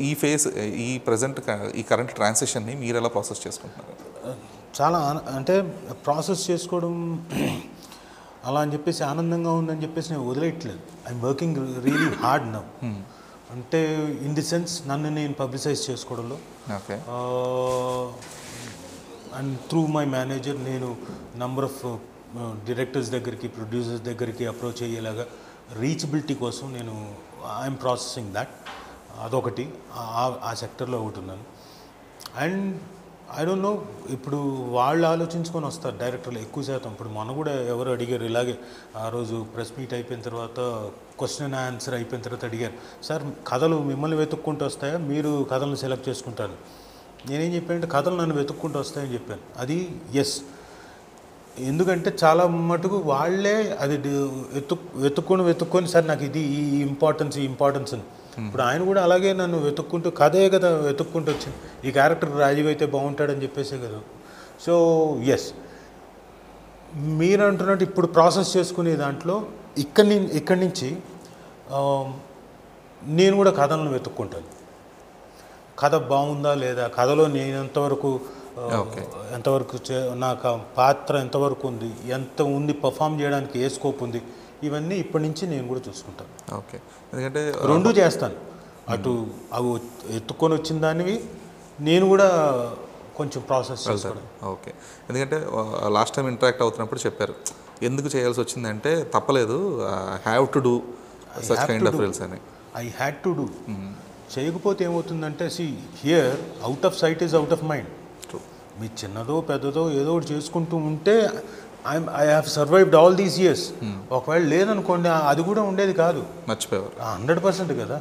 ఈ ఫేజ్ ఈ ప్రజెంట్ ఈ కరెంట్ ట్రాన్సిషన్ని మీరు ఎలా ప్రాసెస్ చేసుకుంటున్నారు? చాలా అంటే ప్రాసెస్ చేసుకోవడం అలా అని చెప్పేసి ఆనందంగా ఉందని చెప్పేసి నేను వదిలేయట్లేదు. I'm working really hard now. అంటే ఇన్ ది సెన్స్ నన్ను నేను పబ్లిసైజ్ చేసుకోవడంలో, okay, and through my manager నేను నంబర్ ఆఫ్ డైరెక్టర్స్ దగ్గరికి, ప్రొడ్యూసర్స్ దగ్గరికి అప్రోచ్ అయ్యేలాగా రీచబిలిటీ కోసం నేను ఐఎమ్ ప్రాసెసింగ్ దాట్. అదొకటి, ఆ సెక్టర్లో ఒకటి ఉన్నాను. అండ్ ఐ డోంట్ నో, ఇప్పుడు వాళ్ళు ఆలోచించుకొని వస్తారు డైరెక్టర్లు ఎక్కువ శాతం. ఇప్పుడు మొన్న కూడా ఎవరు అడిగారు ఇలాగే, ఆ రోజు ప్రెస్ మీట్ అయిపోయిన తర్వాత క్వశ్చన్ అండ్ ఆన్సర్ అయిపోయిన తర్వాత అడిగారు, సార్ కథలు మిమ్మల్ని వెతుక్కుంటూ వస్తాయా, మీరు కథలను సెలెక్ట్ చేసుకుంటారు? నేనేం చెప్పానంటే కథలు నన్ను వెతుక్కుంటూ వస్తాయని చెప్పాను. అది ఎస్, ఎందుకంటే చాలా మటుకు వాళ్ళే అది వెతుక్కొని సార్ నాకు ఇది ఈ ఇంపార్టెన్స్ అని. ఇప్పుడు ఆయన కూడా అలాగే నన్ను వెతుక్కుంటూ, కథే కదా వెతుక్కుంటూ వచ్చింది, ఈ క్యారెక్టర్ రాజీవ్ అయితే బాగుంటాడని చెప్పేసే కదా. సో ఎస్, మీరు అంటున్నట్టు ఇప్పుడు ప్రాసెస్ చేసుకునే దాంట్లో ఇక్కడి నుంచి నేను కూడా కథలను వెతుక్కుంటాను. కథ బాగుందా లేదా, కథలో నేను ఎంతవరకు నాకు పాత్ర ఎంతవరకు ఉంది, ఎంత ఉంది, పర్ఫామ్ చేయడానికి ఏ స్కోప్ ఉంది, ఇవన్నీ ఇప్పటి నుంచి నేను కూడా చూసుకుంటాను. ఓకే, ఎందుకంటే రెండు చేస్తాను. అటు అవి ఎత్తుకొని వచ్చిన దానివి నేను కూడా కొంచెం ప్రాసెస్ చేస్తాను. ఓకే, ఎందుకంటే లాస్ట్ టైం ఇంటరాక్ట్ అవుతున్నప్పుడు చెప్పారు ఎందుకు చేయాల్సి వచ్చిందంటే తప్పలేదు, have to do such kind of reels అని. I had to do. చేయకపోతే ఏమవుతుందంటే, here out of sight is out of mind. మీ చిన్నదో పెద్దదో ఏదో ఒకటి చేసుకుంటూ ఉంటే I have survived all these years. ఒకవేళ లేదనుకోండి అది కూడా ఉండేది కాదు, మర్చిపోయారు. 100% కదా.